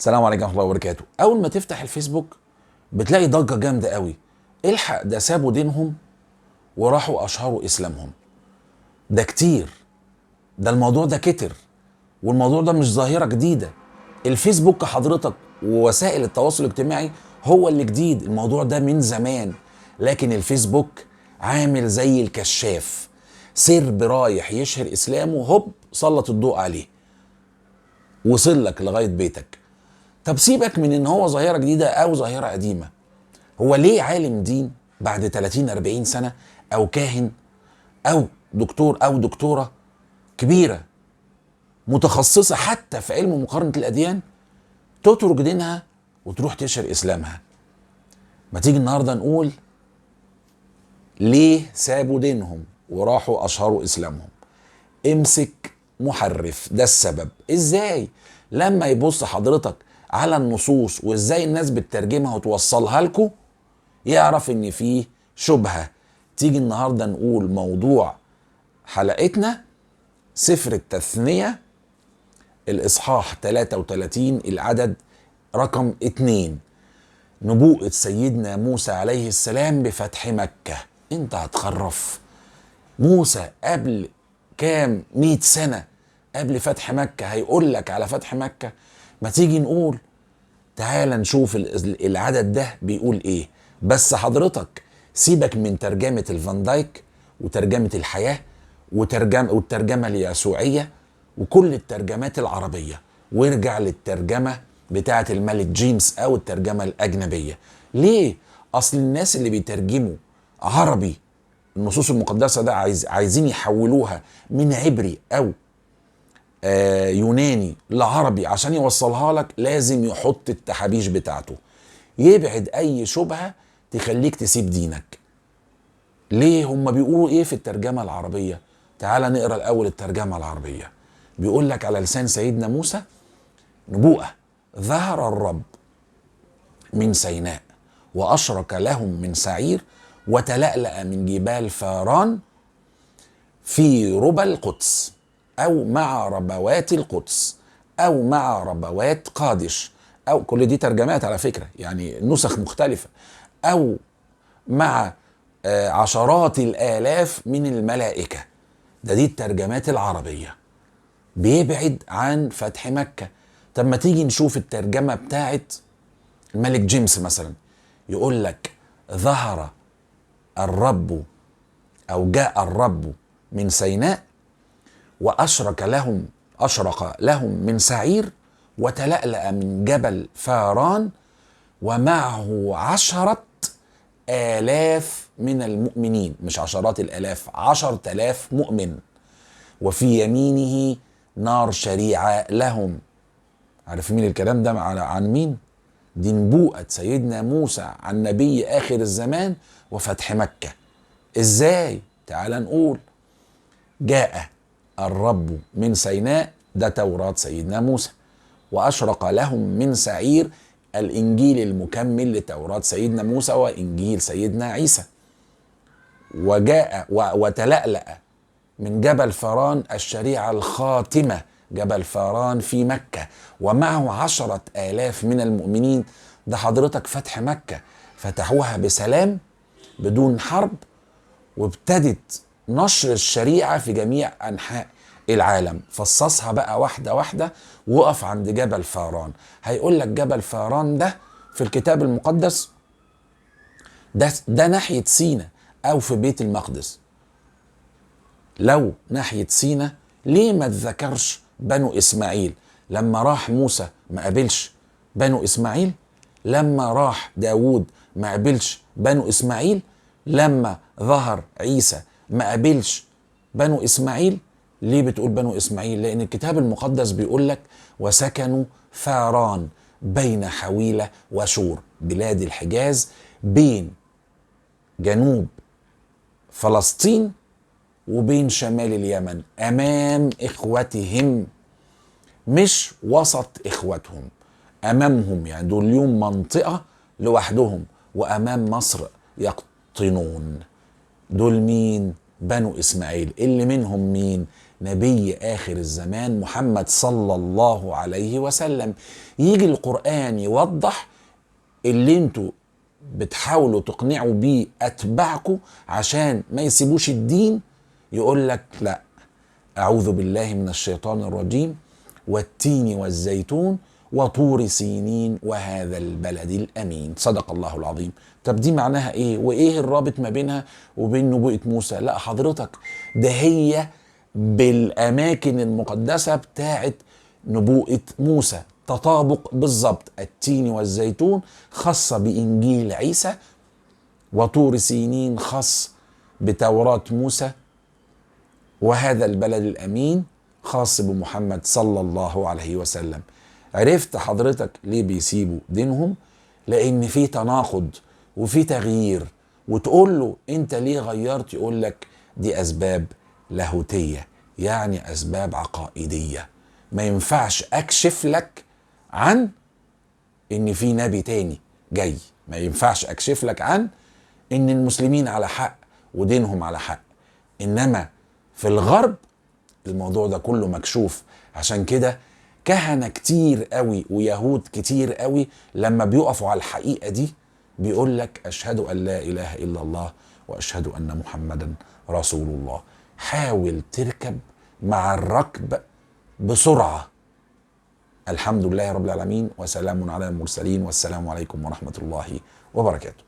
السلام عليكم ورحمه الله وبركاته. اول ما تفتح الفيسبوك بتلاقي ضجه جامده قوي. الحق ده سابوا دينهم وراحوا اشهروا اسلامهم. ده كتير. ده الموضوع ده كتر. والموضوع ده مش ظاهره جديده. الفيسبوك حضرتك ووسائل التواصل الاجتماعي هو اللي جديد. الموضوع ده من زمان، لكن الفيسبوك عامل زي الكشاف. سرب رايح يشهر اسلامه، هوب سلط الضوء عليه، وصل لك لغايه بيتك. طب سيبك من ان هو ظاهره جديده او ظاهره قديمه. هو ليه عالم دين بعد 30 40 سنه، او كاهن، او دكتور او دكتوره كبيره متخصصه حتى في علم مقارنه الاديان، تترك دينها وتروح تشهر اسلامها؟ ما تيجي النهارده نقول ليه سابوا دينهم وراحوا اشهروا اسلامهم. امسك محرف، ده السبب. ازاي؟ لما يبص حضرتك على النصوص وازاي الناس بتترجمها وتوصلها لكم، يعرف ان فيه شبهة. تيجي النهاردة نقول موضوع حلقتنا سفر التثنية، الاصحاح 33 العدد رقم 2، نبوءة سيدنا موسى عليه السلام بفتح مكة. انت هتخرف. موسى قبل كام 100 سنة قبل فتح مكة هيقول لك على فتح مكة؟ ما تيجي نقول تعال نشوف العدد ده بيقول ايه. بس سيبك من ترجمة الفان دايك وترجمة الحياة والترجمة اليسوعية وكل الترجمات العربية، وارجع للترجمة بتاعة الملك جيمس او الترجمة الأجنبية. ليه؟ اصل الناس اللي بيترجموا عربي النصوص المقدسة ده عايزين يحولوها من عبري او يوناني لعربي عشان يوصلها لك، لازم يحط التحابيش بتاعته، يبعد اي شبهة تخليك تسيب دينك. ليه؟ هم بيقولوا ايه في الترجمة العربية؟ تعال نقرأ الاول الترجمة العربية. بيقول لك على لسان سيدنا موسى: نبوءة، ظهر الرب من سيناء وأشرق لهم من سعير وتلألأ من جبال فاران في ربى القدس، أو مع ربوات القدس، أو مع ربوات قادش، أو كل دي ترجمات على فكرة، يعني نسخ مختلفة، أو مع عشرات الآلاف من الملائكة. دي الترجمات العربية. بيبعد عن فتح مكة. طب ما تيجي نشوف الترجمة بتاعت الملك جيمس مثلا. يقول لك: ظهر الرب أو جاء الرب من سيناء أشرق لهم من سعير وتلألأ من جبل فاران ومعه 10,000 من المؤمنين. مش عشرات الآلاف، 10,000 مؤمن. وفي يمينه نار شريعة لهم. عارف مين الكلام ده عن مين؟ دي نبوءة سيدنا موسى عن نبي آخر الزمان وفتح مكة. ازاي؟ تعال نقول: جاء الرب من سيناء، ده توراة سيدنا موسى، وأشرق لهم من سعير، الإنجيل المكمل لتوراة سيدنا موسى وإنجيل سيدنا عيسى. وجاء وتلألأ من جبل فاران، الشريعة الخاتمة، جبل فاران في مكة، ومعه 10,000 من المؤمنين. ده حضرتك فتح مكة فتحوها بسلام بدون حرب، وابتدت نشر الشريعة في جميع أنحاء العالم. فصصها بقى واحدة واحدة، وقف عند جبل فاران. هيقول لك جبل فاران ده في الكتاب المقدس ده ناحية سينا أو في بيت المقدس. لو ناحية سينا، ليه ما تذكرش بنو إسماعيل؟ لما راح موسى ما قابلش بنو إسماعيل؟ لما راح داود ما قابلش بنو إسماعيل؟ لما ظهر عيسى ما قابلش بنو إسماعيل؟ ليه بتقول بنو إسماعيل؟ لأن الكتاب المقدس بيقول لك: وسكنوا فاران بين حويلة وشور، بلاد الحجاز بين جنوب فلسطين وبين شمال اليمن، أمام إخوتهم، مش وسط إخوتهم، أمامهم. يعني دول اليوم منطقة لوحدهم، وأمام مصر يقطنون. دول مين؟ بنو إسماعيل. اللي منهم مين؟ نبي آخر الزمان محمد صلى الله عليه وسلم. يجي القرآن يوضح اللي انتوا بتحاولوا تقنعوا بيه أتباعكم عشان ما يسيبوش الدين، يقول لك لا، أعوذ بالله من الشيطان الرجيم، والتين والزيتون وطور سينين وهذا البلد الأمين، صدق الله العظيم. طب دي معناها ايه؟ وايه الرابط ما بينها وبين نبوءة موسى؟ لا حضرتك، ده هي بالأماكن المقدسة بتاعت نبوءة موسى، تطابق بالظبط. التين والزيتون خاصة بإنجيل عيسى، وطور سينين خاص بتوراة موسى، وهذا البلد الأمين خاص بمحمد صلى الله عليه وسلم. عرفت حضرتك ليه بيسيبوا دينهم؟ لأن في تناقض وفي تغيير، وتقول له أنت ليه غيرت؟ يقول لك دي أسباب لاهوتية، يعني أسباب عقائدية. ما ينفعش أكشف لك عن إن في نبي تاني جاي، ما ينفعش أكشف لك عن إن المسلمين على حق ودينهم على حق، إنما في الغرب الموضوع ده كله مكشوف. عشان كده كهنة كتير قوي ويهود كتير قوي لما بيقفوا على الحقيقة دي بيقول لك أشهد أن لا إله إلا الله وأشهد أن محمدا رسول الله. حاول تركب مع الركب بسرعة. الحمد لله رب العالمين، وسلام على المرسلين، والسلام عليكم ورحمة الله وبركاته.